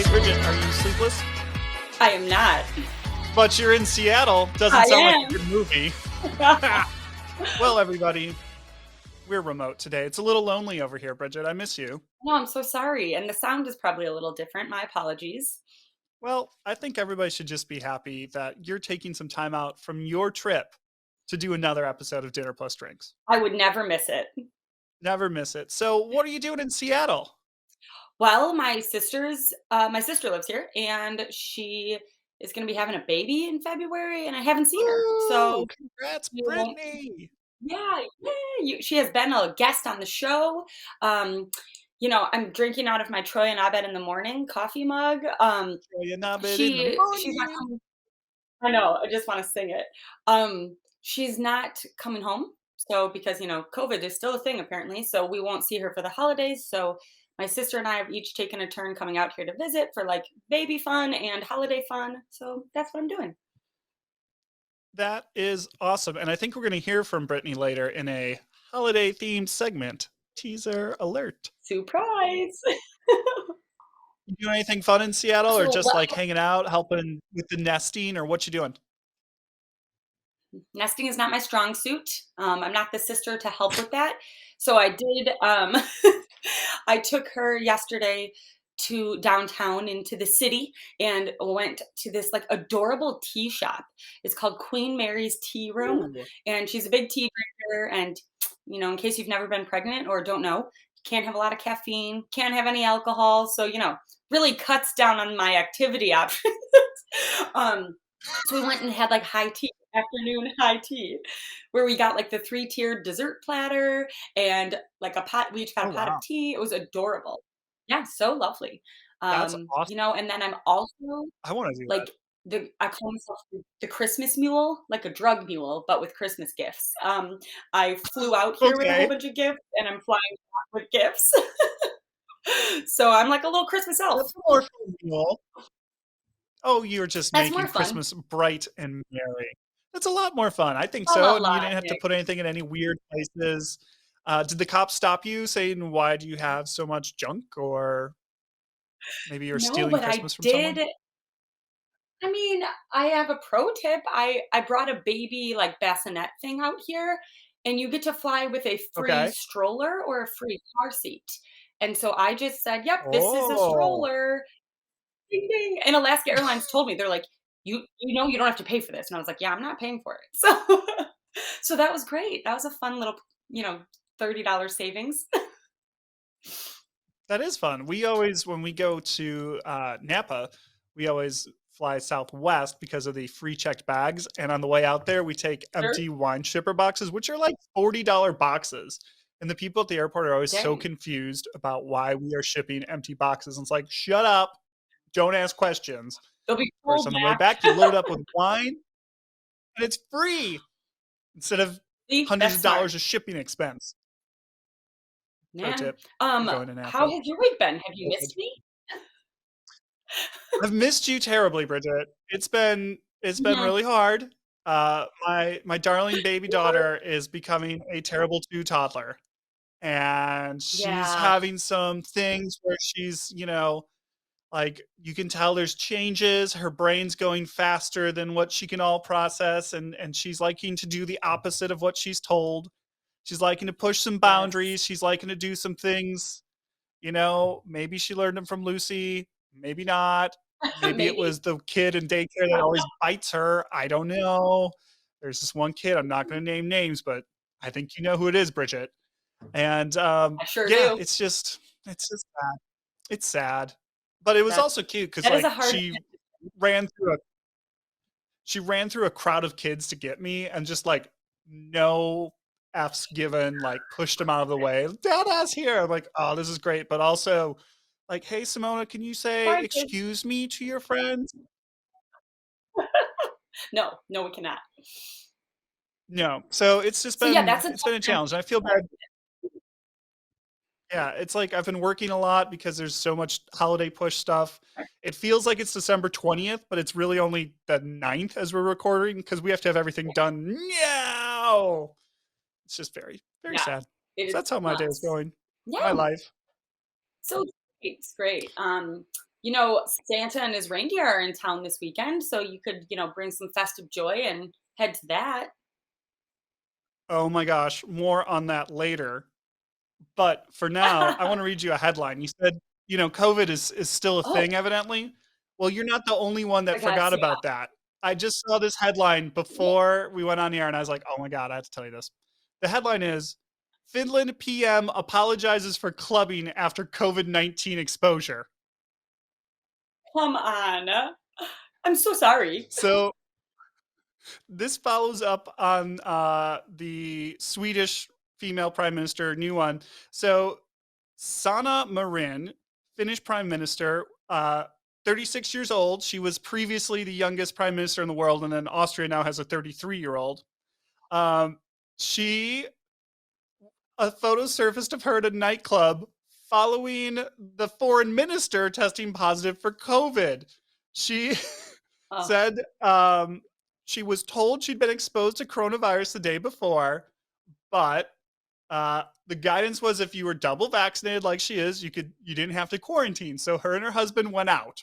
Hey, Bridget, are you sleepless? I am not. But you're in Seattle. Doesn't I sound like am. a good movie. Well, everybody, we're remote today. It's a little lonely over here, Bridget. I miss you. No, I'm so sorry. And the sound is probably a little different. My apologies. Well, I think everybody should just be happy that you're taking some time out from your trip to do another episode of Dinner Plus Drinks. I would never miss it. Never miss it. So, what are you doing in Seattle? Well, my sister lives here, and she is going to be having a baby in February, and I haven't seen her. Woo! So, Congrats, you won't- Brittany. yeah, she has been a guest on the show. Um, I'm drinking out of my Troy and Abed in the morning coffee mug. You're not bad in the She's not morning. coming. I know, I just wanna sing it. She's not coming home, so because, COVID is still a thing apparently, so we won't see her for the holidays, so my sister and I have each taken a turn coming out here to visit for, like, baby fun and holiday fun, so that's what I'm doing. That is awesome. And I think we're going to hear from Brittany later in a holiday themed segment. Teaser alert. Surprise! You do anything fun in Seattle or So, just well, like hanging out, helping with the nesting or what you doing? nesting is not my strong suit. I'm not the sister to help with that, so I did, I took her yesterday to downtown into the city and went to this like adorable tea shop. It's called Queen Mary's Tea Room, Ooh. and she's a big tea drinker. And in case you've never been pregnant or don't know, can't have a lot of caffeine, can't have any alcohol, so really cuts down on my activity options. um, so we went and had like afternoon high tea, where we got like the 3-tiered dessert platter and like a pot. We each got Oh, a pot of wow. tea. It was adorable. Yeah, so lovely. That's awesome. And then I'm also I want to do that. like I call myself the Christmas mule, like a drug mule, but with Christmas gifts. I flew out here with a whole Okay. bunch of gifts, and I'm flying back with gifts. So I'm like a little Christmas elf. That's a more fun deal. Oh, you're just That's more making fun. Christmas bright and merry. That's a lot more fun. I think A so. And you lot, didn't have to Nick. put anything in any weird places. Did the cops stop you saying, why do you have so much junk? Or maybe you're No, stealing but I Christmas from someone? did. I mean, I have a pro tip. I brought a baby, like, bassinet thing out here, and you get to fly with a free Okay. stroller or a free car seat. And so I just said, "Yep, this is a Oh, stroller." Ding, ding. And Alaska Airlines told me, they're like, you don't have to pay for this." And I was like, "Yeah, I'm not paying for it." So so that was great. That was a fun little, $30 savings. that is fun. We always, when we go to Napa, we always fly Southwest because of the free checked bags. And on the way out there, we take Sure. empty wine shipper boxes, which are like $40 boxes. And the people at the airport are always so Dang. confused about why we are shipping empty boxes. And it's like, shut up, don't ask questions. They'll be Of course, full on the way back. back, you load up with wine and it's free instead of See, hundreds that's of smart. dollars of shipping expense. Pro Man, tip for going to how Napa. has your week been? Have you missed me? I've missed you terribly, Bridget. It's been Mhm. really hard. My darling baby daughter is becoming a terrible two toddler, and she's Yeah, having some things where she's, like you can tell there's changes. Her brain's going faster than what she can all process, and she's liking to do the opposite of what she's told. She's liking to push some yes. boundaries. She's liking to do some things. Maybe she learned them from Lucy, maybe not. Maybe it Maybe. was the kid in daycare that always bites her. I don't know. There's this one kid, I'm not going to name names, but I think you know who it is, Bridget. And I sure yeah, do. it's just sad. It's sad. But it was That also cute because that is like a hard. ran through a she ran through a crowd of kids to get me and just like no F's given, like pushed him out of the way. Dada's here. I'm like, oh, this is great. But also, like, hey, Simona, can you say Bye, kids. excuse me to your friends? No, no, we cannot. No. So it's just So, yeah, been that's a it's been tough a time. challenge. And I feel bad. Yeah, it's like I've been working a lot because there's so much holiday push stuff. It feels like it's December 20th, but it's really only the 9th as we're recording because we have to have everything done now. It's just very, very Yeah, sad. it So is that's how my day is nuts. going. Yeah, My life. so it's great. Santa and his reindeer are in town this weekend, so you could, bring some festive joy and head to that. Oh my gosh, more on that later. But for now, I wanna read you a headline. You said, COVID is still a Oh, thing evidently. Well, you're not the only one my that God, forgot yeah. about that. I just saw this headline before we went on air, and I was like, "Oh my god, I have to tell you this." The headline is, "Finland PM apologizes for clubbing after COVID-19 exposure." Come on. I'm so sorry. So, this follows up on, the Swedish female prime minister, new one. So, Sanna Marin, Finnish prime minister, 36 years old. She was previously the youngest prime minister in the world, and then Austria now has a 33-year-old. Um, she A photo surfaced of her at a nightclub following the foreign minister testing positive for COVID. She Oh, said she was told she'd been exposed to coronavirus the day before, but the guidance was if you were double vaccinated like she is, you didn't have to quarantine. So her and her husband went out,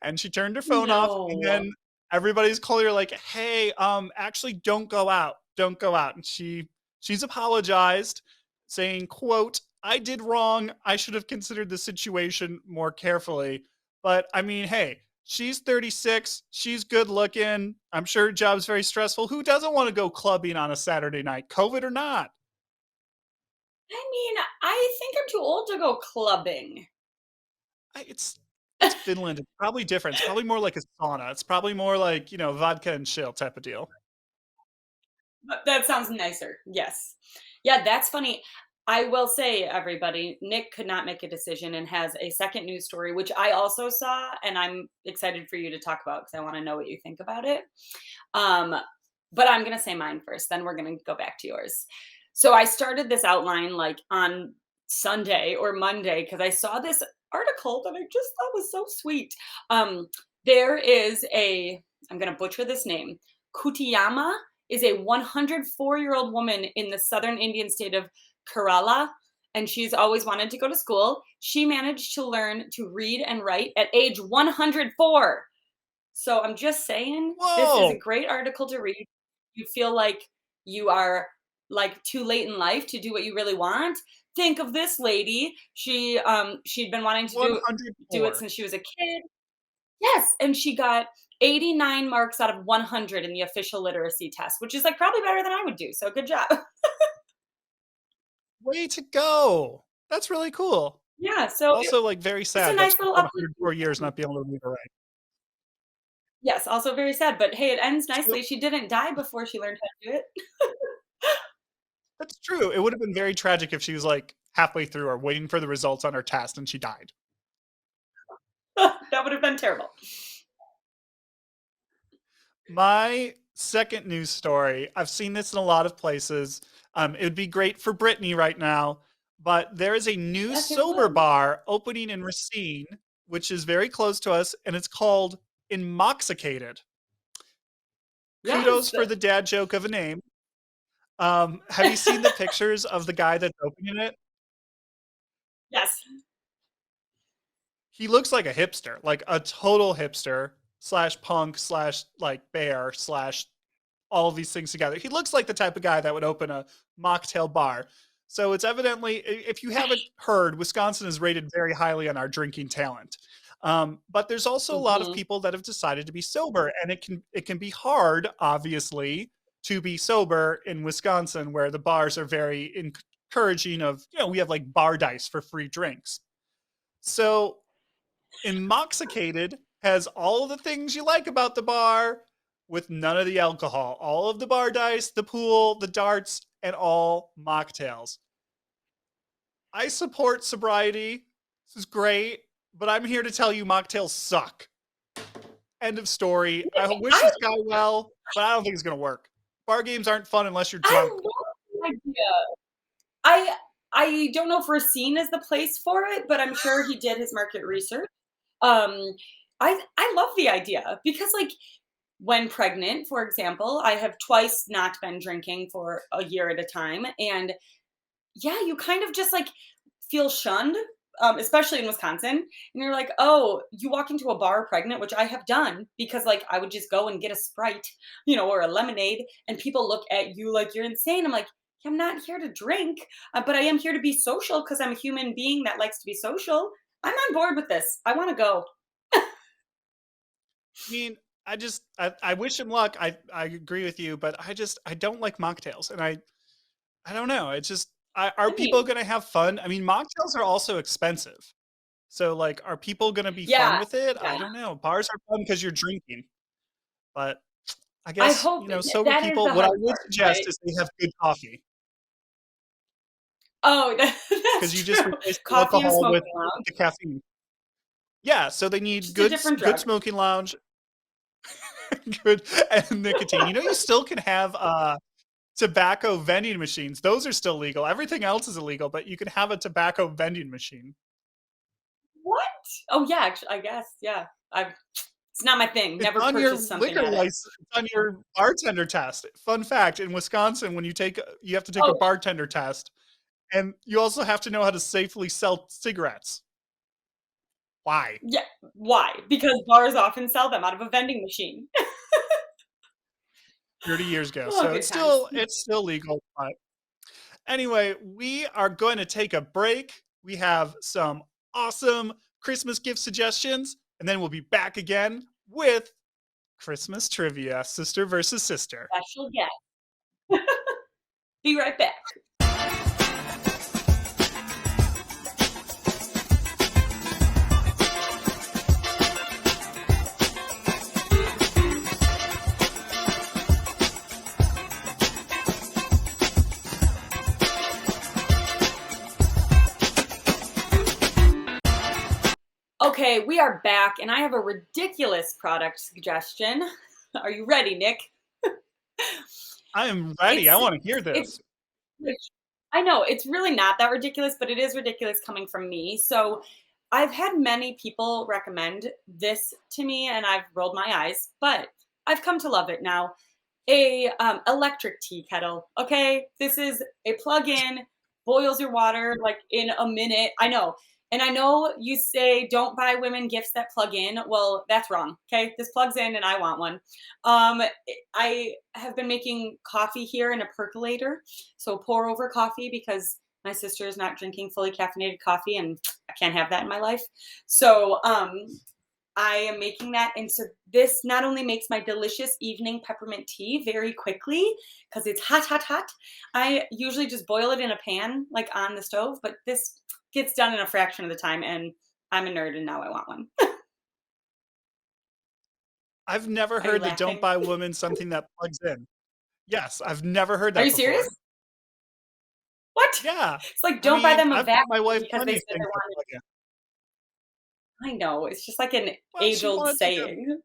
and she turned her phone off, and no. then everybody's calling her like, "Hey, actually don't go out. Don't go out." And she's apologized, saying, quote, "I did wrong. I should have considered the situation more carefully." But I mean, hey, she's 36, she's good looking. I'm sure her job's very stressful. Who doesn't want to go clubbing on a Saturday night, COVID or not? I mean, I think I'm too old to go clubbing. It's Finland. It's probably different. It's probably more like a sauna. It's probably more like, vodka and chill type of deal. But that sounds nicer. Yes. Yeah, that's funny. I will say, everybody, Nick could not make a decision and has a second news story, which I also saw, and I'm excited for you to talk about because I want to know what you think about it. Um, but I'm going to say mine first, then we're going to go back to yours. So I started this outline like on Sunday or Monday because I saw this article that I just thought was so sweet. Um, there is I'm going to butcher this name, Kutiyama is a 104-year-old woman in the southern Indian state of Kerala, and she's always wanted to go to school. She managed to learn to read and write at age 104. So I'm just saying, this is a Whoa! great article to read. You feel like you are like too late in life to do what you really want. Think of this lady. She'd been wanting to do it 104. since she was a kid. Yes, and she got 89 marks out of 100 in the official literacy test, which is like probably better than I would do. So good job. Way to go. That's really cool. Yeah, so Also, like, very it's a sad that nice she'll little spend uplifting 104 years thing. not being able to read or write. Yes, also very sad, but hey, it ends So nicely. She didn't die before she learned how to do it. that's true. It would have been very tragic if she was, like, halfway through or waiting for the results on her test and she died. That would have been terrible. My second news story, I've seen this in a lot of places. It would be great for Brittany right now, but there is a new Yes, it sober would. bar opening in Racine, which is very close to us, and it's called Inmoxicated. Kudos Yes. for the dad joke of a name. Have you seen the pictures of the guy that's opening it? Yes. He looks like a hipster, like a total hipster slash punk slash like bear slash all of these things together. He looks like the type of guy that would open a mocktail bar. So it's evidently, if you haven't heard, Wisconsin is rated very highly on our drinking talent. But there's also a lot of Mhm. people that have decided to be sober, and it can be hard, obviously, to be sober in Wisconsin, where the bars are very encouraging of, we have like bar dice for free drinks. So Inmoxicated has all of the things you like about the bar with none of the alcohol. All of the bar dice, the pool, the darts, and all mocktails. I support sobriety. This is great, but I'm here to tell you mocktails suck. End of story. I wish I this guy well, but I don't think it's going to work. Bar games aren't fun unless you're I drunk. love the idea. I I don't know if Racine is the place for it, but I'm sure he did his market research. Um, I love the idea because, like, when pregnant, for example, I have twice not been drinking for a year at a time, and yeah, you kind of just like feel shunned especially in Wisconsin. And you're like, oh, you walk into a bar pregnant, which I have done because like I would just go and get a Sprite, or a lemonade, and people look at you like you're insane. I'm like, I'm not here to drink, but I am here to be social because I'm a human being that likes to be social. I'm on board with this. I want to go. I mean, I wish him luck. I agree with you, but I don't like mocktails, and I don't know. It's just are I people mean, gonna have fun? I mean, mocktails are also expensive. So like, are people gonna be fun yeah, with it? I yeah. don't know. Bars are fun because you're drinking, but I I guess, hope sober that is people, the what I hard would part, suggest right? is they have good coffee Oh, because that's you just true. replace the Coffee and alcohol smoking with lounge, the caffeine. Yeah, so they need just a different good drug. smoking lounge, good and nicotine. You still can have tobacco vending machines. Those are still legal. Everything else is illegal, but you can have a tobacco vending machine. What? Oh, yeah, I guess, yeah. I've It's not my thing. It's Never on your purchased something liquor at it. license. It's on your bartender test. Fun fact: in Wisconsin, when you have to take a Oh, bartender test, and you also have to know how to safely sell cigarettes. Why? yeah. Why? Because bars often sell them out of a vending machine. 30 years ago. Oh, So good times. it's still legal. But anyway, we are going to take a break. We have some awesome Christmas gift suggestions, and then we'll be back again with Christmas trivia, sister versus sister. Special guest. Be right back. Okay, we are back, and I have a ridiculous product suggestion. Are you ready, Nick? I am ready. I It's want to hear it's this. Which I know it's really not that ridiculous, but it is ridiculous coming from me. So I've had many people recommend this to me, and I've rolled my eyes, but I've come to love it now. A electric tea kettle. Okay, this is a plug-in, boils your water like in a minute. I know. And I know you say don't buy women gifts that plug in. Well, that's wrong. Okay, this plugs in and I want one. I have been making coffee here in a percolator. So pour over coffee because my sister is not drinking fully caffeinated coffee and I can't have that in my life. So I am making that. And so this not only makes my delicious evening peppermint tea very quickly because it's hot, hot, hot. I usually just boil it in a pan, like on the stove, but this gets done in a fraction of the time. And I'm a nerd and now I want one. I've never Are you heard the "Don't laughing? buy women something that plugs in." Yes, I've never heard Are you that serious? before. What? Yeah. It's like I don't buy mean, them a I've bought my vacuum wife because they plenty said of they things that wanted. plug in. I know. It's just like an Well, age she old wanted like saying.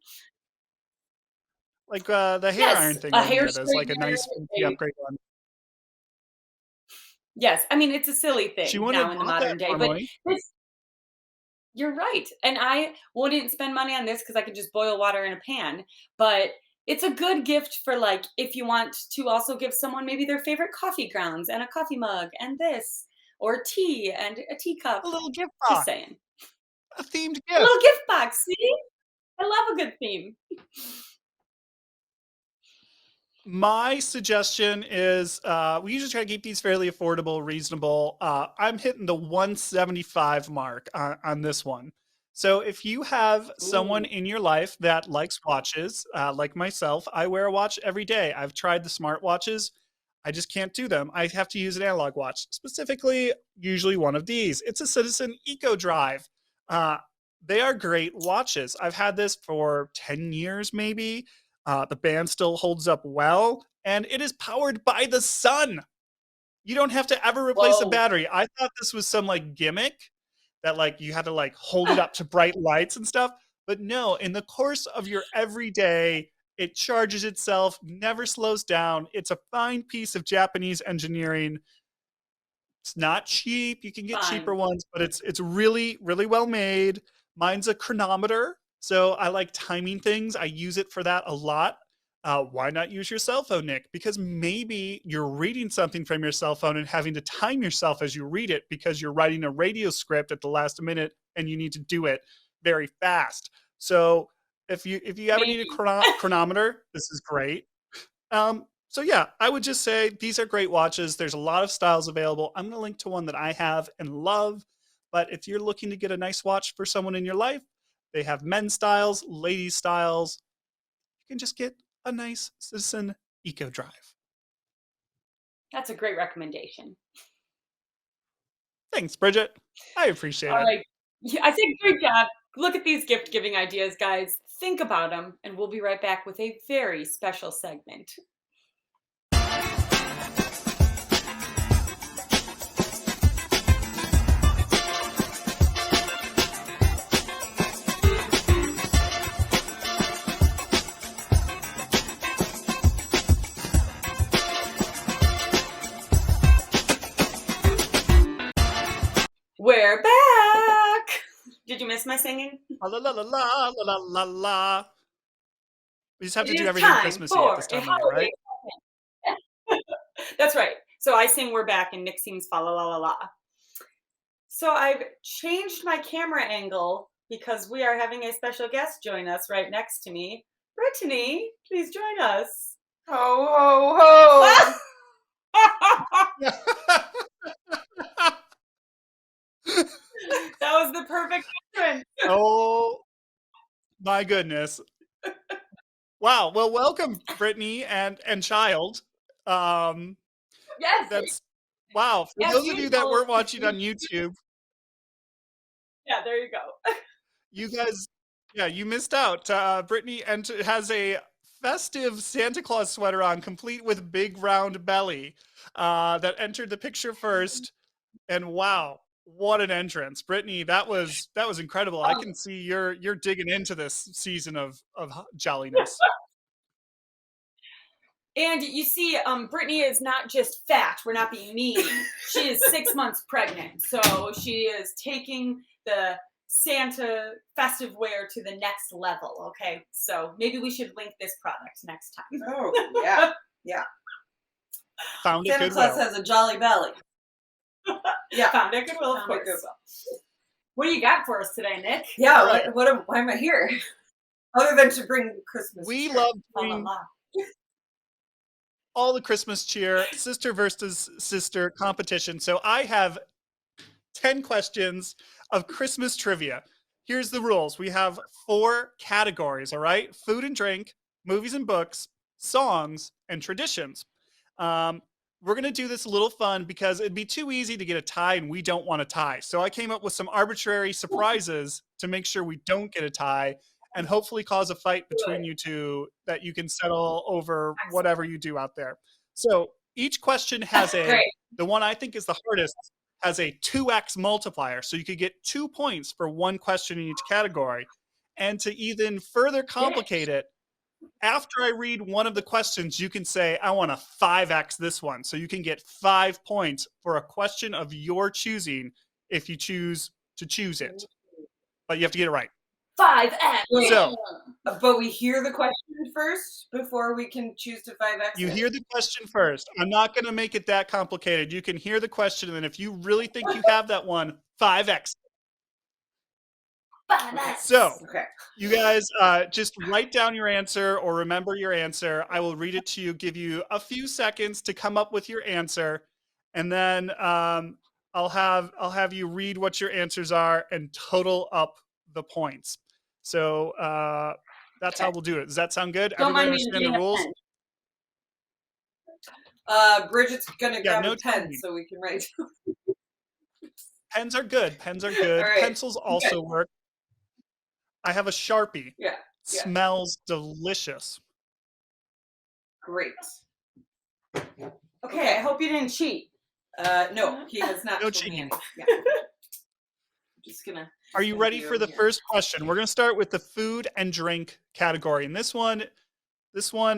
the hair Yes, iron thing a I hair needed as like a straightener. nice fancy A, upgrade one. yes. I mean, it's a silly She thing wouldn't now have in the bought that modern day, but normally. this you're right. And I wouldn't spend money on this because I could just boil water in a pan. But it's a good gift for like if you want to also give someone maybe their favorite coffee grounds and a coffee mug and this, or tea and a teacup. A little gift Just box, saying. a themed A little gift. gift box. See? I love a good theme. My suggestion is we usually try to keep these fairly affordable, reasonable. I'm hitting the 175 mark on this one. So if you have someone Ooh, in your life that likes watches, like myself, I wear a watch every day. I've tried the smart watches. I just can't do them. I have to use an analog watch, specifically, usually one of these. It's a Citizen Eco Drive. Uh, they are great watches. I've had this for 10 years, maybe. The band still holds up well, and it is powered by the sun. You don't have to ever replace a whoa. battery. I thought this was some like gimmick that like you had to like hold it up to bright lights and stuff. But no, in the course of your everyday, it charges itself, never slows down. It's a fine piece of Japanese engineering. It's not cheap. You can get cheaper Fine. ones, but it's really really well made. Mine's a chronometer, so I like timing things. I use it for that a lot. Why not use your cell phone, Nick? Because maybe you're reading something from your cell phone and having to time yourself as you read it because you're writing a radio script at the last minute and you need to do it very fast. So if you ever need a Maybe. chronometer, this is great. So yeah, I would just say these are great watches. There's a lot of styles available. I'm going to link to one that I have and love. But if you're looking to get a nice watch for someone in your life, they have men's styles, ladies' styles. You can just get a nice Citizen Eco Drive. That's a great recommendation. Thanks, Bridget. I appreciate All it. right. Yeah, I think great job. Look at these gift giving ideas, guys. Think about them, and we'll be right back with a very special segment. We're back. Did you miss my singing? La la la la la la la la. We just have to It do is everything time Christmassy at for this a time of year, holiday right? segment. That's right. So I sing "We're Back" and Nick sings "Fa la la la la." So I've changed my camera angle because we are having a special guest join us right next to me. Brittany, please join us. Ho ho That was the perfect entrance. Oh my goodness. Wow. Well, welcome, Brittany and child. Um, Yes, that's wow. For as those of you that usual. weren't watching on YouTube, Yeah, there you go. you guys, yeah, you missed out. Brittany has a festive Santa Claus sweater on, complete with big round belly, that entered the picture first. And wow, what an entrance, Brittany! That was incredible. I can see you're digging into this season of jolliness. And you see, Brittany is not just fat. We're not being mean. She is 6 months pregnant, so she is taking the Santa festive wear to the next level. Okay, so maybe we should link this product next time. Oh, yeah. Yeah. Found it Santa Claus Goodwill. has a jolly belly. Yeah. Found it Goodwill, of Found it course. Goodwill. What do you got for us today, Nick? Yeah, All right. why am I here? Other than to bring Christmas We cheer. love La la doing la. all the Christmas cheer, sister versus sister competition. So I have 10 questions of Christmas trivia. Here's the rules. We have 4 categories, all right? Food and drink, movies and books, songs, and traditions. Um, we're going to do this a little fun because it'd be too easy to get a tie and we don't want a tie. So I came up with some arbitrary surprises to make sure we don't get a tie and hopefully cause a fight between you two that you can settle over whatever you do out there. So each question has Great. the one I think is the hardest has a 2x multiplier. So you could get 2 points for one question in each category. And to even further complicate it, after I read one of the questions, you can say, I want to 5x this one. So you can get 5 points for a question of your choosing if you choose to choose it. But you have to get it right. 5x. So But we hear the question first before we can choose to 5x you it? hear the question first. I'm not going to make it that complicated. You can hear the question, and then if you really think you have that one, 5x. 5x. So Okay. you guys just write down your answer or remember your answer. I will read it to you, give you a few seconds to come up with your answer, and then I'll have you read what your answers are and total up the points. So that's how we'll do it. Does that sound good? Don't Everybody mind me understand the getting a rules? pen. Bridget's gonna Yeah, grab no a pen cheating. so we can write. Pens are good. Pens are good. All right. Pencils also work. I have a Sharpie. Yeah. Yeah. Smells delicious. Great. Okay, I hope you didn't cheat. No, he has not. No told me cheating. anything. Yeah. I'm just gonna. Are you ready for the first question? We're going to start with the food and drink category. And this one,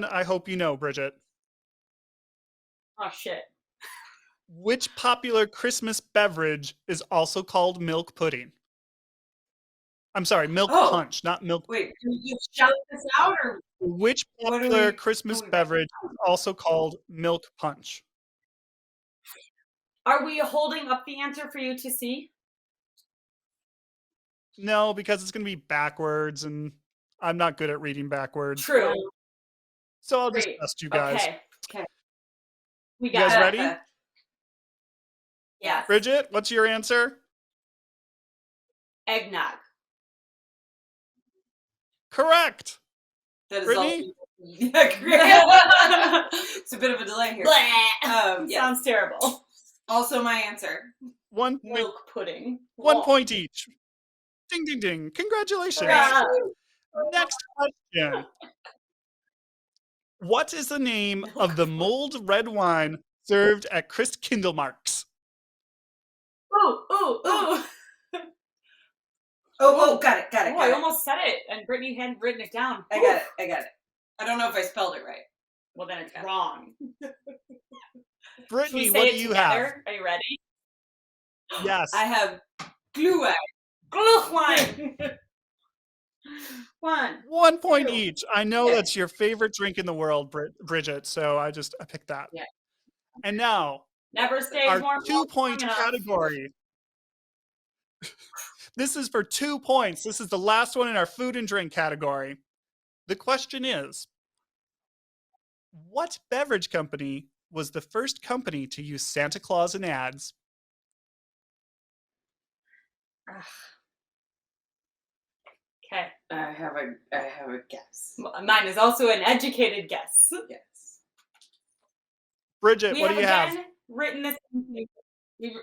I hope you know, Bridget. Oh shit. Which popular Christmas beverage is also called milk pudding? I'm sorry, milk Oh. punch, not milk. Wait, can you shout this out or Which what do popular we? Christmas can we write beverage is also called milk punch? Are we holding up the answer for you to see? No, because it's going to be backwards, and I'm not good at reading backwards. True. So I'll just Great. test you guys. Okay. We You guys got ready? it. Yes. Bridget, what's your answer? Eggnog. Correct. That is Brittany? Yeah, great. It's a bit of a delay here. Yes. Sounds terrible. Also my answer. 1 point, Milk pudding. 1 point each. Ding, ding, ding. Congratulations. Hurrah. Next question. What is the name of the mulled red wine served at Christkindlmarks? Ooh. Oh, got it. Oh, I almost said it, and Brittany hadn't written it down. I got it. I don't know if I spelled it right. Well, then it's wrong. Brittany, Should we what say do it you together? have? Are you ready? Yes. I have glue. Glühwein. 1. 1 point 2. each. I know Okay. that's your favorite drink in the world, Bridget, so I picked that. Yeah. And now, Never stays our warm. 2-point long enough. category. This is for 2 points. This is the last one in our food and drink category. The question is, what beverage company was the first company to use Santa Claus in ads? Okay. I have a guess. Mine is also an educated guess. Yes. Bridget, what do you have? Written the same thing.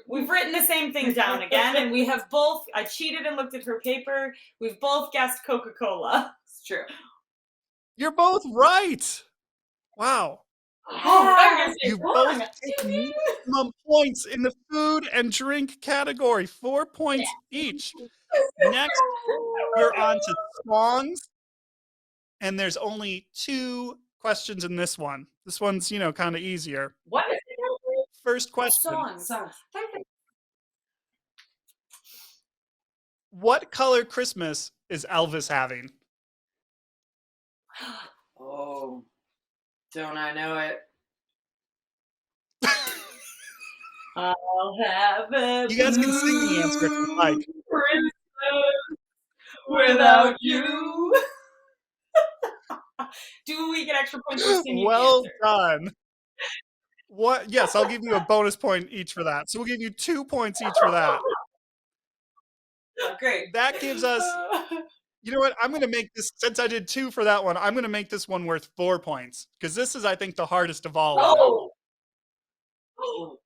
We've written the same thing down again, and we have both. I cheated and looked at her paper. We've both guessed Coca-Cola. It's true. You're both right. Wow. You both take minimum points in the food and drink category. 4 points each. Next, we're on to songs. And there's only 2 questions in this one. This one's, kind of easier. What is it? First question. Songs. What color Christmas is Elvis having? Oh, don't I know it? I'll have it. You guys can sing the answer if you like. Christmas without you. Do we get extra points for singing Well the answer? done. What? Yes, I'll give you a bonus point each for that. So we'll give you 2 points each for that. Oh, great. That gives us, you know what? I'm going to make this, since I did 2 for that one, I'm going to make this one worth 4 points. Because this is, I think, the hardest of all of them. Oh.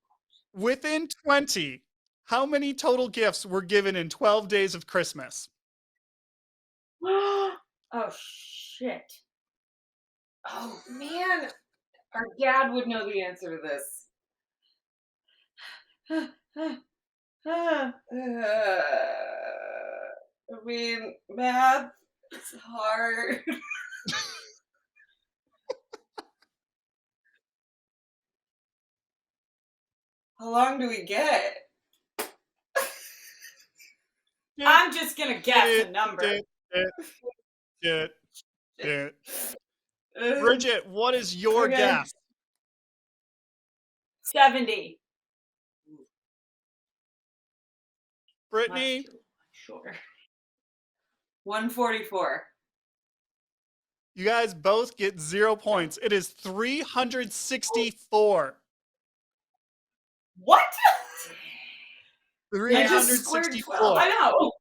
Within 20, how many total gifts were given in 12 days of Christmas? Oh, shit. Oh, man. Our dad would know the answer to this. I mean, math is hard. How long do we get? I'm just going to guess a number. Bridget, what is your Okay. guess? 70. Brittany? Sure. 144. You guys both get 0 points. It is 364. What? I just squared 364. 12. I know.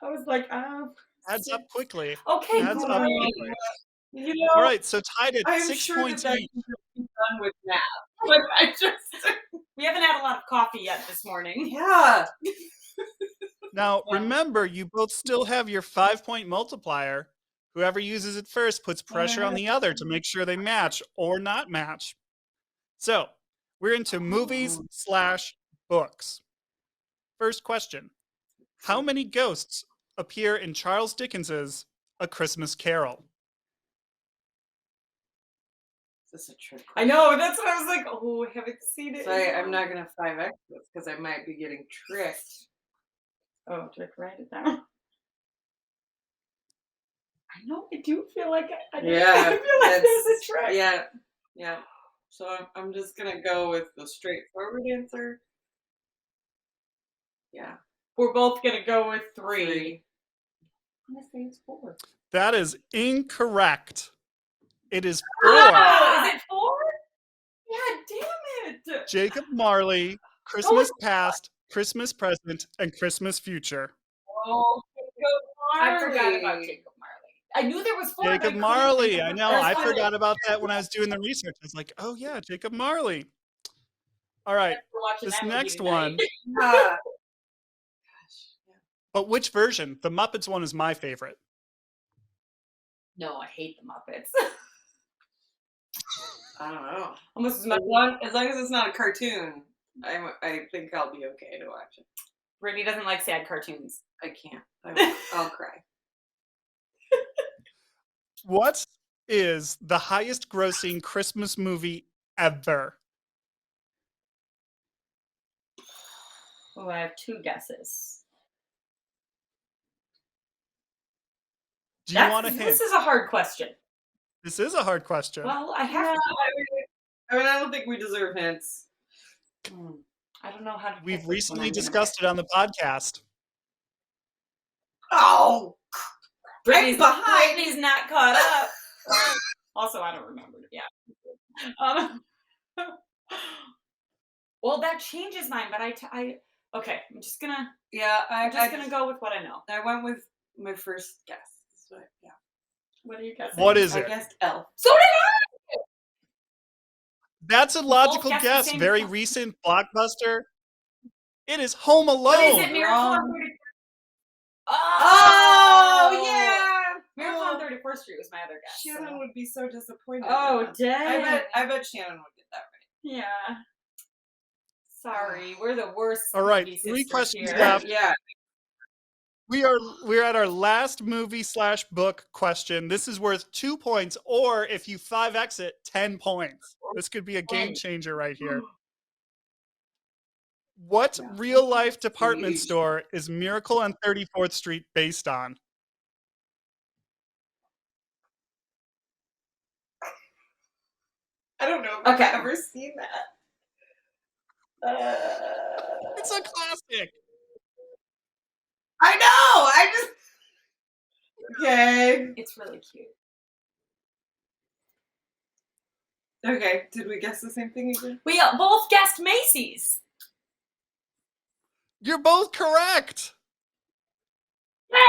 I was like, Adds up quickly. okay, Adds up great. quickly. You know, All right, so tied at I'm 6 sure points that each. can be done with math. But I just, We haven't had a lot of coffee yet this morning. yeah. Now, remember, you both still have your 5-point multiplier. Whoever uses it first puts pressure on the other to make sure they match or not match. So, we're into movies/books. First question. How many ghosts appear in Charles Dickens's A Christmas Carol? Is this a trick I know, that's what I was like, oh, I haven't seen it. Sorry, I'm not going to 5x this because I might be getting tricked. Oh, do I have to write it down? I know. I do feel like I feel like there's a trick. Yeah. So I'm just gonna go with the straightforward answer. Yeah. We're both gonna go with 3. 3. I'm gonna say it's 4. That is incorrect. It is 4. Oh, is it 4? Yeah, damn it. Jacob Marley, Christmas Past, Christmas Present, and Christmas Future. Oh, I forgot about Jacob Marley. I knew there was 4. but I Jacob couldn't Marley. think of I the know. first I one. forgot about that when I was doing the research. I was like, oh, yeah, Jacob Marley. All right. We're watching This that movie next tonight. one. But which version? The Muppets one is my favorite. No, I hate the Muppets. I don't know. Almost as much. As long as it's not a cartoon, I think I'll be okay to watch it. Brittany doesn't like sad cartoons. I can't. I'll cry. What is the highest grossing Christmas movie ever? Oh, I have 2 guesses. Do you want a hint? This is a hard question. This is a hard question. Well, I have to. I don't think we deserve hints. I don't know how to. We've recently discussed it on the podcast. Oh, Brittany's behind. Brittany's not caught up. Also, I don't remember it. Yeah. Well, that changes mine, but okay. I'm just gonna. Yeah, I'm just gonna go with what I know. I went with my first guess. So, yeah. What are you guessing? What is I it? guessed Elf. So did I. That's a logical guessed the guess. same Very one. recent blockbuster. It is Home Alone. What is it? Miracle on Wrong. 34th. Oh, yeah. Miracle on 34th Street was my other guess. Shannon would be so disappointed. Oh, dang. I bet Shannon would get that right. Yeah. Sorry, we're the worst. All right, movie 3 sisters questions here. left. Yeah. We're at our last movie/book question. This is worth 2 points, or if you 5x it, 10 points. This could be a game changer right here. What real-life department store is Miracle on 34th Street based on? I don't know if Okay. I've ever seen that. It's a classic. I know. Okay. It's really cute. Okay. Did we guess the same thing again? We both guessed Macy's. You're both correct. Yay!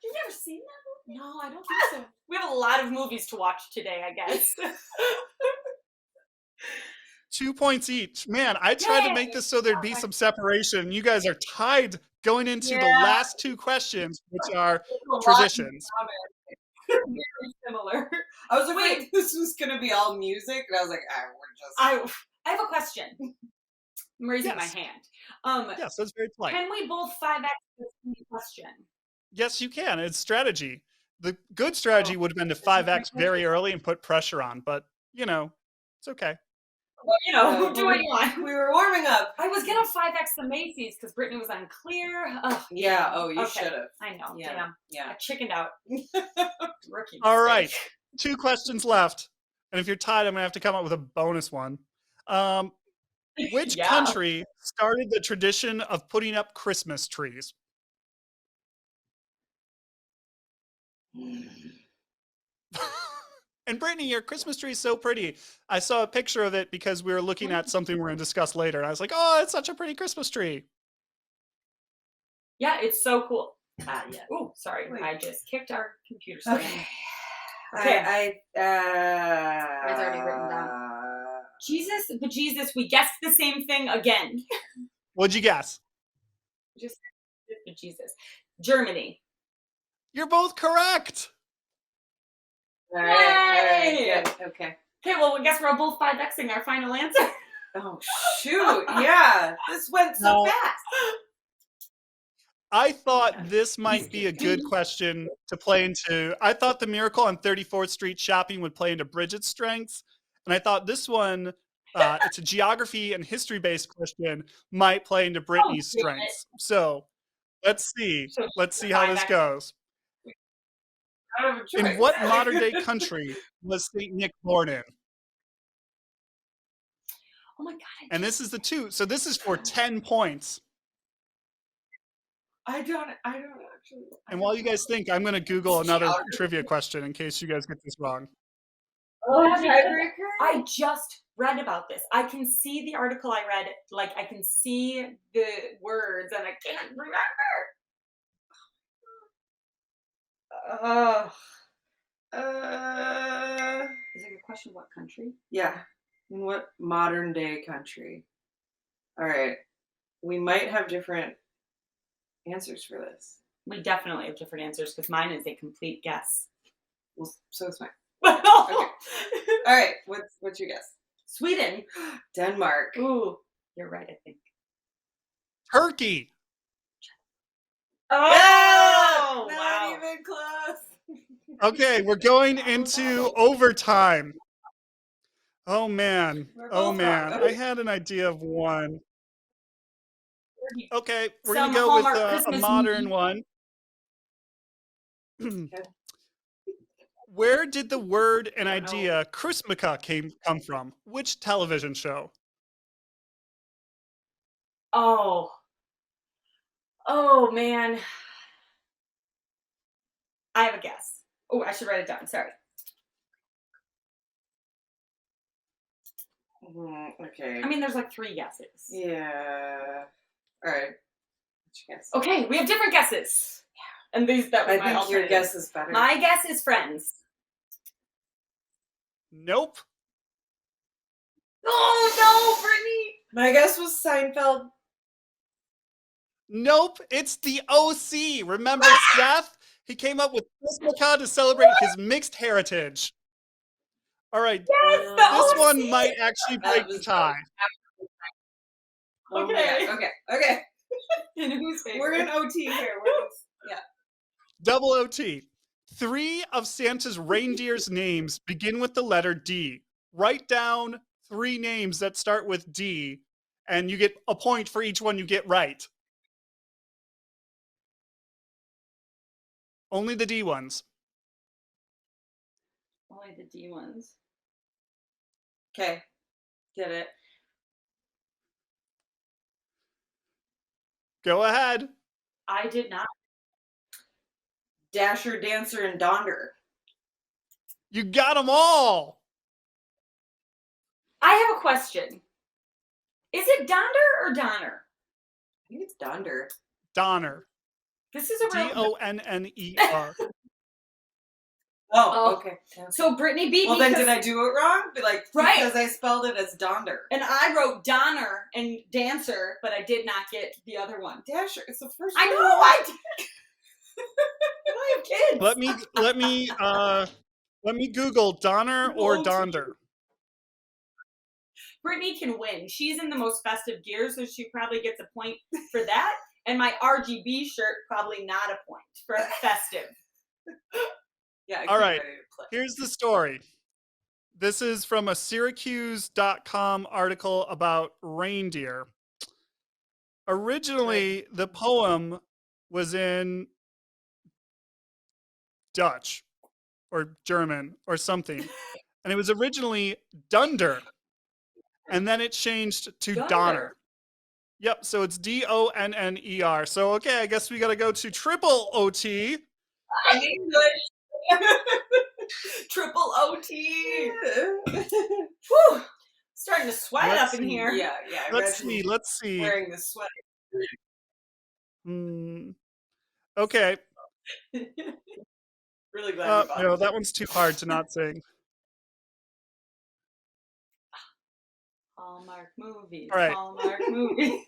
You've never seen that movie? No, I don't think so. We have a lot of movies to watch today, I guess. 2 points each. Man, I tried to make this so there'd be some separation. You guys are tied going into the last 2 questions, which are traditions. Very similar. I was afraid this was gonna be all music, and I was like, we're just. I have a question. I'm raising my Yes. hand. Yes, that's very polite. Can we both 5x this question? Yes, you can. It's strategy. The good strategy would have been to 5x very early and put pressure on, but, it's okay. Well, do what you want. We were warming up. I was gonna 5x the Macy's because Brittany was unclear. Ugh, Yeah. Oh, you okay. should have. I know. Yeah. Damn. Yeah. I chickened out. Rookie All mistake. right. 2 questions left. And if you're tied, I'm going to have to come up with a bonus one. Which country started the tradition of putting up Christmas trees? And Brittany, your Christmas tree is so pretty. I saw a picture of it because we were looking at something we're going to discuss later. And I was like, oh, it's such a pretty Christmas tree. Yeah, it's so cool. Yeah. Oh, sorry. Wait. I just kicked our computer screen. Okay. It's already written down. Jesus, we guessed the same thing again. What'd you guess? Just Jesus. Germany. You're both correct. All right. Yay! Good. Okay. Okay, well, I guess we're both 5xing our final answer. Oh shoot! Yeah, this went so fast. I thought this might be a good question to play into. I thought the Miracle on 34th Street shopping would play into Bridget's strengths. And I thought this one, it's a geography and history-based question, might play into Brittany's strengths. So Let's see. So Let's see how this goes. I don't have a choice. In what modern day country was Saint Nick born in? Oh my god! And this is the 2. So this is for 10 points. I don't actually. And while you guys think, I'm going to Google another trivia question in case you guys get this wrong. Oh, tiebreaker. I just read about this. I can see the article I read. Like I can see the words, and I can't remember. Is it a question? What country? Yeah. In what modern day country? All right. We might have different answers for this. We definitely have different answers because mine is a complete guess. Well, so is mine. Okay. All right. What's your guess? Sweden. Denmark. Ooh, you're right. I think. Turkey. Oh, Not wow. even close. Okay, we're going into overtime. Oh man. We're Oh both man. wrong. I had an idea of one. Okay, we're Some going to go with Hallmark a Christmas modern movie. one. Where did the word and I don't know. idea Chrismica come from? Which television show? Oh man. I have a guess. Oh, I should write it down. Sorry. Okay. I mean, there's like 3 guesses. Yeah. All right. What's your guess? Okay, we have different guesses. Yeah. And that was I my think your alternative. guess is better. My guess is Friends. Nope. Oh no, Brittany! My guess was Seinfeld. Nope, it's the OC. Remember Seth? He came up with Chrismica to celebrate his mixed heritage. All right, Yes, the this OC! one might actually break the tie. Oh my Okay. God. Okay. In whose favor? We're in OT here. Yeah. Double OT. 3 of Santa's reindeer's names begin with the letter D. Write down 3 names that start with D, and you get a point for each one you get right. Only the D ones. Only the D ones. Okay. Get it. Go ahead. I did not. Dasher, Dancer, and Donder. You got them all. I have a question. Is it Donder or Donner? I think it's Donder. Donner. This is a real. Donner. Oh, okay. So Brittany beat Well, me. then did I do it wrong? Right. Because I spelled it as Donder. And I wrote Donner and Dancer, but I did not get the other one. Dasher. It's the first I one. know. I did. I have kids. Let me Google Donner or Donder. Brittany can win. She's in the most festive gear, so she probably gets a point for that. And my RGB shirt, probably not a point for festive. Yeah. All right. Here's the story. This is from a Syracuse.com article about reindeer. Originally, the poem was in Dutch or German or something. And it was originally Dunder. And then it changed to Donner. Yep, so it's Donner. So, okay, I guess we got to go to triple OT. I'm English. Triple OT. Whew. Starting to sweat up in here. Yeah. Let's see. Wearing this sweater. Okay. Really glad you bought no, that one's too hard to not sing. Hallmark movies. All right. Hallmark movies.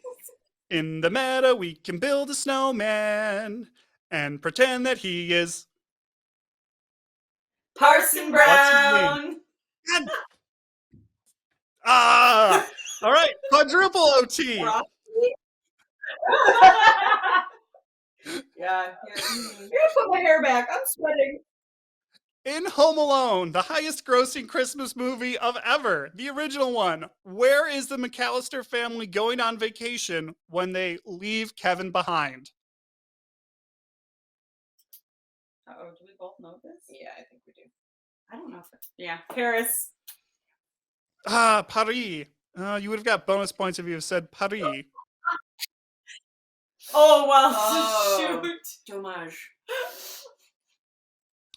In the meadow, we can build a snowman and pretend that he is Parson Brown. All right, quadruple OT. Yeah. I'm gonna put my hair back. I'm sweating. In Home Alone, the highest grossing Christmas movie of ever, the original one, where is the McAllister family going on vacation when they leave Kevin behind? Oh, do we both know this? Yeah, I think we do. I don't know if yeah, Paris. Paris. You would have got bonus points if you have said Paris. Oh well, Oh. shoot. Dommage.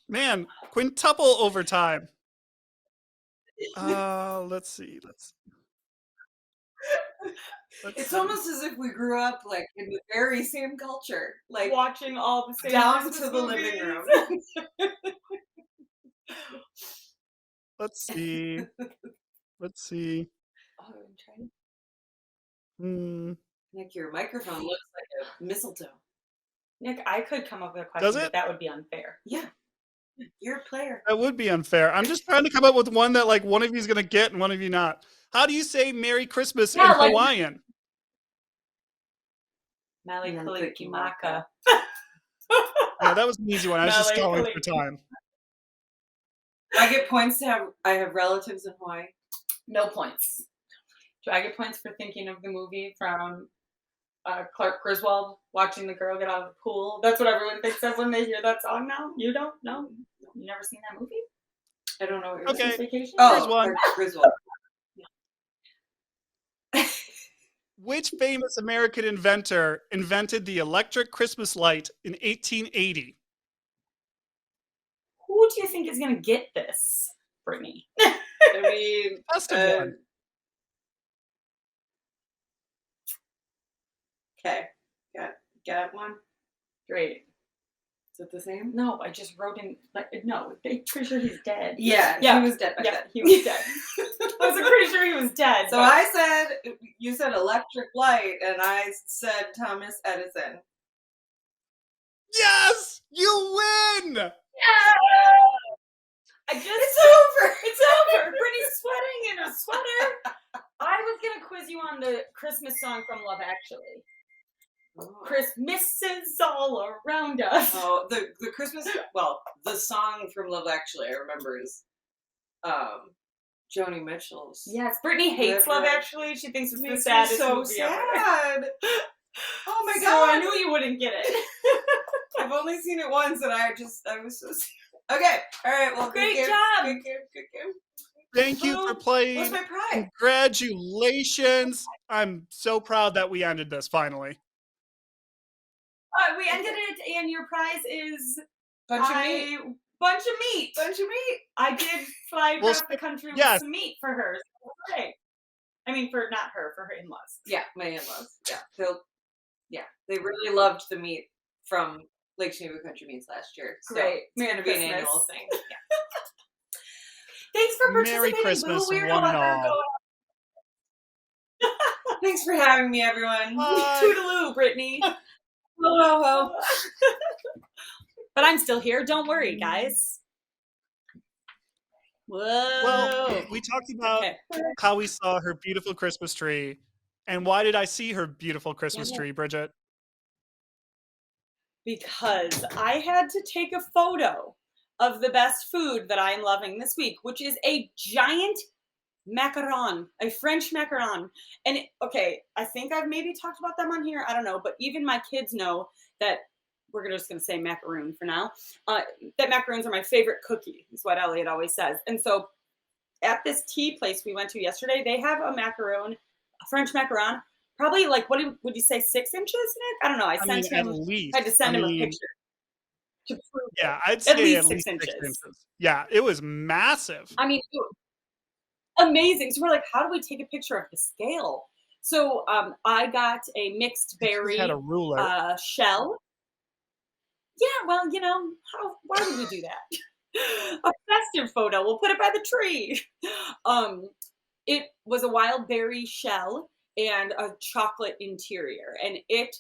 Man, quintuple overtime. Let's see. It's almost as if we grew up like in the very same culture, like Watching all the same down Christmas to the movies. living room. Let's see. Let's see. Oh, I'm trying. Hmm. Nick, your microphone looks like a mistletoe. Nick, I could come up with a question, Does it? but that would be unfair. Yeah, you're a player. That would be unfair. I'm just trying to come up with one that like one of you is gonna get and one of you not. How do you say Merry Christmas in Yeah, like- Hawaiian? Mali Kalikimaka. Kalikimaka. Yeah, that was an easy one. I was just Mali stalling for Kalikimaka. time. I get points to have. I have relatives in Hawaii. No points. Do I get points for thinking of the movie from Clark Griswold watching the girl get out of the pool? That's what everyone thinks of when they hear that song now. You don't? No? You never seen that movie? I don't know what you're Okay. Christmas Vacation? Oh, one. Griswold. Which famous American inventor invented the electric Christmas light in 1880? Who do you think is going to get this, Brittany? I mean, Best of one. Okay, got one. Great. Is it the same? No, I just wrote in. Like, no, I'm pretty sure he's dead. Yeah, Yeah. he was dead. Yeah, he was dead. I was pretty sure he was dead. So but- I said, you said electric light, and I said Thomas Edison. Yes! You win! It's over. It's over. Brittany's sweating in a sweater. I was gonna quiz you on the Christmas song from Love Actually. Christmas is all around us. Oh, the Christmas. Well, the song from Love Actually, I remember is Joni Mitchell's. Yes, Brittany hates River. Love Actually. She thinks it's the Makes me saddest so movie ever. sad. Oh my So god! I knew you wouldn't get it. I've only seen it once, and I was so sad. Okay, all right. Well, Great good job. Game, good game. Thank you for playing. What's my pride? Congratulations. I'm so proud that we ended this finally. We ended it, and your prize is Bunch of meat. Bunch of meat. Bunch of meat. I did fly Well, across the country yes. with some meat for her. So okay. I mean, for not her, for her in-laws. Yeah, my in-laws. Yeah, they really loved the meat from Lake Geneva Country Meats last year. So Great. it's Merry going to be an Christmas. annual thing. Yeah. Thanks for participating. Merry Christmas, Boo. Weird one and about her all. Thanks for having me, everyone. Bye. Toodaloo, Brittany. Hello. But I'm still here. Don't worry, guys. Whoa. Well, we talked about Okay. how we saw her beautiful Christmas tree. And why did I see her beautiful Christmas tree, Bridget? Because I had to take a photo of the best food that I am loving this week, which is a giant macaron, a French macaron. And okay, I think I've maybe talked about them on here. I don't know, but even my kids know that we're just going to say macaroon for now. That macaroons are my favorite cookie, is what Elliot always says. And so at this tea place we went to yesterday, they have a macaron, a French macaron, probably like, what would you say, 6 inches, Nick? I don't know. I mean, sent at him, least. I had to send him a mean, picture to prove it. Yeah, I'd say least at 6 least 6 inches. inches. Yeah, it was massive. I mean, amazing. So we're like, how do we take a picture of the scale? So I got a mixed berry Had a ruler. shell. Yeah, well, you know, why would we do that? A festive photo. We'll put it by the tree. It was a wild berry shell and a chocolate interior, and it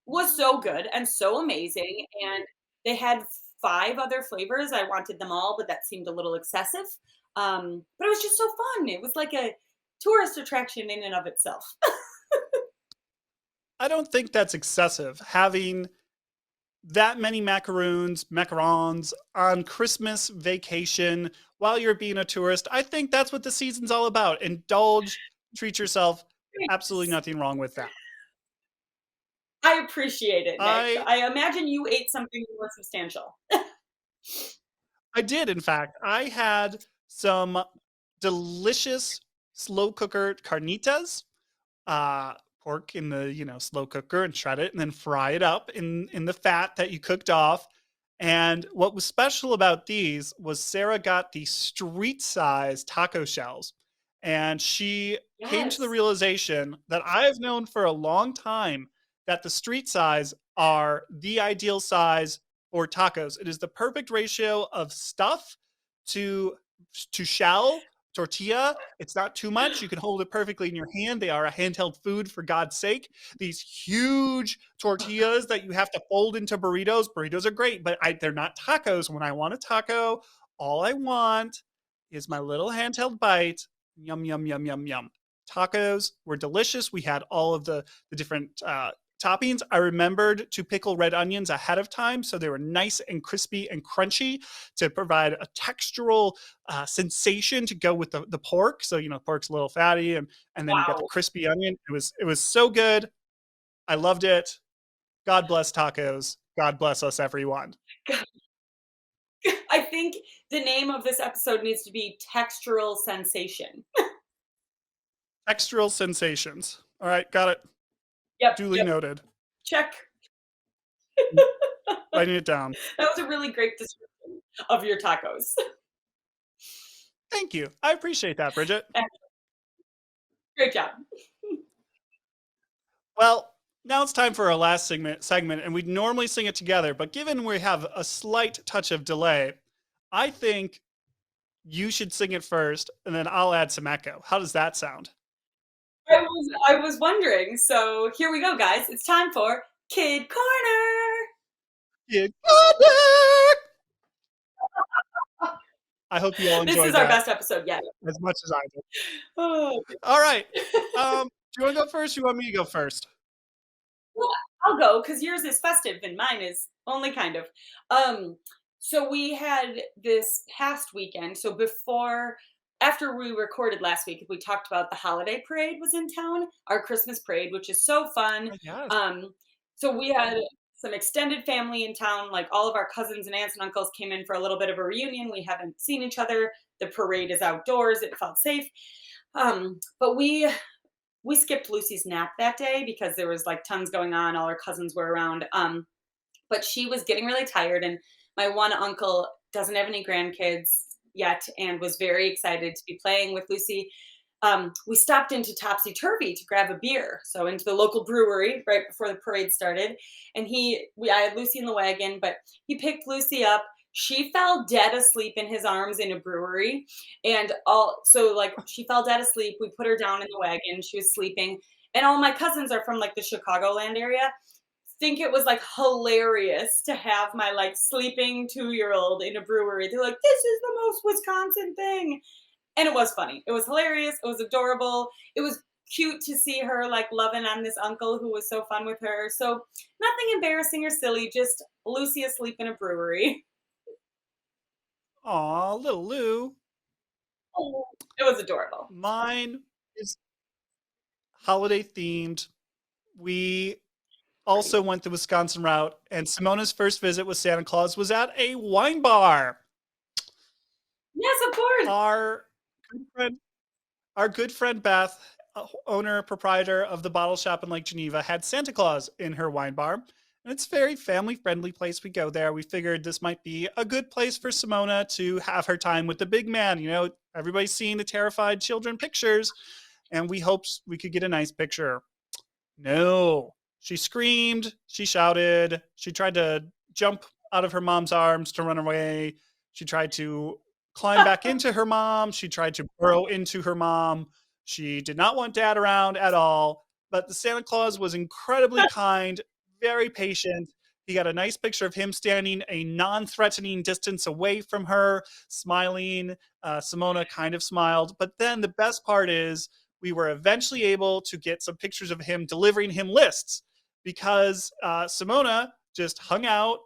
was so good and so amazing. And they had 5 other flavors. I wanted them all, but that seemed a little excessive. But it was just so fun. It was like a tourist attraction in and of itself. I don't think that's excessive. Having that many macarons on Christmas vacation while you're being a tourist, I think that's what the season's all about. Indulge, treat yourself. Absolutely nothing wrong with that. I appreciate it, Nick. I imagine you ate something more substantial. I did, in fact. I had some delicious slow cooker carnitas, uh, pork in the slow cooker and shred it and then fry it up in the fat that you cooked off. And what was special about these was Sarah got the street size taco shells, and she came to the Yes. realization that I have known for a long time that the street size are the ideal size for tacos. It is the perfect ratio of stuff to shell tortilla. It's not too much. You can hold it perfectly in your hand. They are a handheld food, for God's sake. These huge tortillas that you have to fold into burritos. Burritos are great, but they're not tacos. When I want a taco, all I want is my little handheld bite. Yum, yum, yum, yum, yum. Tacos were delicious. We had all of the different toppings. I remembered to pickle red onions ahead of time so they were nice and crispy and crunchy to provide a textural sensation to go with the pork. So pork's a little fatty, and then you got the Wow. crispy onion. It was so good. I loved it. God bless tacos. God bless us, everyone. I think the name of this episode needs to be Textural Sensation. Textural sensations. All right, got it. Yep, Duly yep. noted. Check. Writing it down. That was a really great description of your tacos. Thank you. I appreciate that, Bridget. Great job. Well, now it's time for our last segment, and we'd normally sing it together, but given we have a slight touch of delay, I think you should sing it first, and then I'll add some echo. How does that sound? I was wondering. So here we go, guys. It's time for Kid Corner. Yeah. I hope you all This enjoyed is our that best episode yet. as much as I did. Oh. All right. Do you want to go first? Or you want me to go first? Well, I'll go because yours is festive and mine is only kind of. So we had this past weekend. So after we recorded last week, we talked about the holiday parade was in town, our Christmas parade, which is so fun. Oh, yes. So we had some extended family in town, like all of our cousins and aunts and uncles came in for a little bit of a reunion. We haven't seen each other. The parade is outdoors. It felt safe. But we skipped Lucy's nap that day because there was like tons going on. All her cousins were around. But she was getting really tired, and my one uncle doesn't have any grandkids yet and was very excited to be playing with Lucy. We stopped into Topsy Turvy to grab a beer, so into the local brewery right before the parade started. And I had Lucy in the wagon, but he picked Lucy up. She fell dead asleep in his arms in a brewery, and she fell dead asleep. We put her down in the wagon. She was sleeping, and all my cousins are from like the Chicagoland area. Think it was like hilarious to have my like sleeping 2-year-old in a brewery. They're like, this is the most Wisconsin thing. And it was funny. It was hilarious. It was adorable. It was cute to see her like loving on this uncle who was so fun with her. So nothing embarrassing or silly, just Lucy asleep in a brewery. Aw, little Lou. Oh, it was adorable. Mine is holiday themed. We also went the Wisconsin route, and Simona's first visit with Santa Claus was at a wine bar. Yes, of course. Our good friend Beth, owner proprietor of the bottle shop in Lake Geneva, had Santa Claus in her wine bar. And it's a very family friendly place. We go there. We figured this might be a good place for Simona to have her time with the big man. Everybody's seeing the terrified children pictures, and we hoped we could get a nice picture. No. She screamed, she shouted, she tried to jump out of her mom's arms to run away. She tried to climb back into her mom. She tried to burrow into her mom. She did not want dad around at all. But the Santa Claus was incredibly kind, very patient. He got a nice picture of him standing a non-threatening distance away from her, smiling. Simona kind of smiled. But then the best part is we were eventually able to get some pictures of him delivering him lists, because Simona just hung out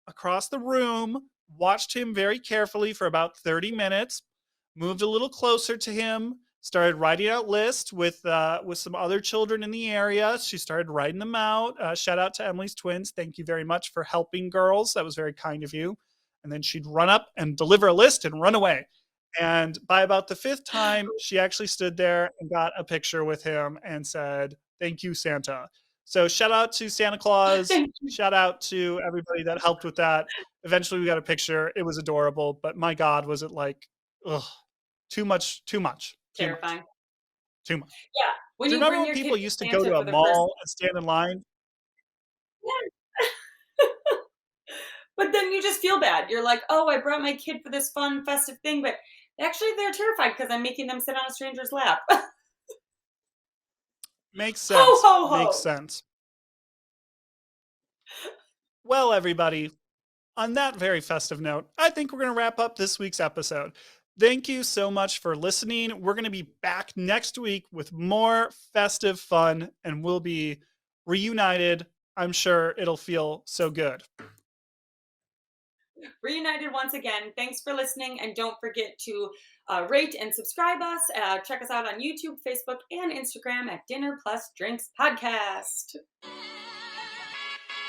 across the room, watched him very carefully for about 30 minutes, moved a little closer to him, started writing out lists with some other children in the area. She started writing them out. Shout out to Emily's twins. Thank you very much for helping, girls. That was very kind of you. And then she'd run up and deliver a list and run away. And by about the fifth time, she actually stood there and got a picture with him and said, "Thank you, Santa." So shout out to Santa Claus. Thank you. Shout out to everybody that helped with that. Eventually, we got a picture. It was adorable, but my God, was it like, ugh, too much, too much, too much, Terrifying. too much. Yeah. When Do you you remember bring when your kid people to used to go Santa to for a the first mall and stand in line? but then you just feel bad. You're like, "Oh, I brought my kid for this fun, festive thing," but actually they're terrified because I'm making them sit on a stranger's lap. Makes Ho, sense. ho, Makes ho. sense. Well, everybody, on that very festive note, I think we're going to wrap up this week's episode. Thank you so much for listening. We're going to be back next week with more festive fun, and we'll be reunited. I'm sure it'll feel so good. Reunited once again. Thanks for listening, and don't forget to rate and subscribe us. Check us out on YouTube, Facebook, and Instagram at Dinner Plus Drinks Podcast.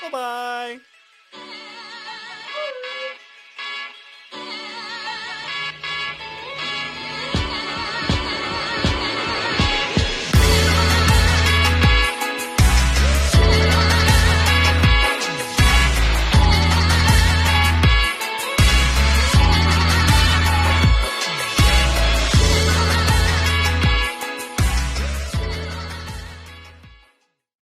Bye bye.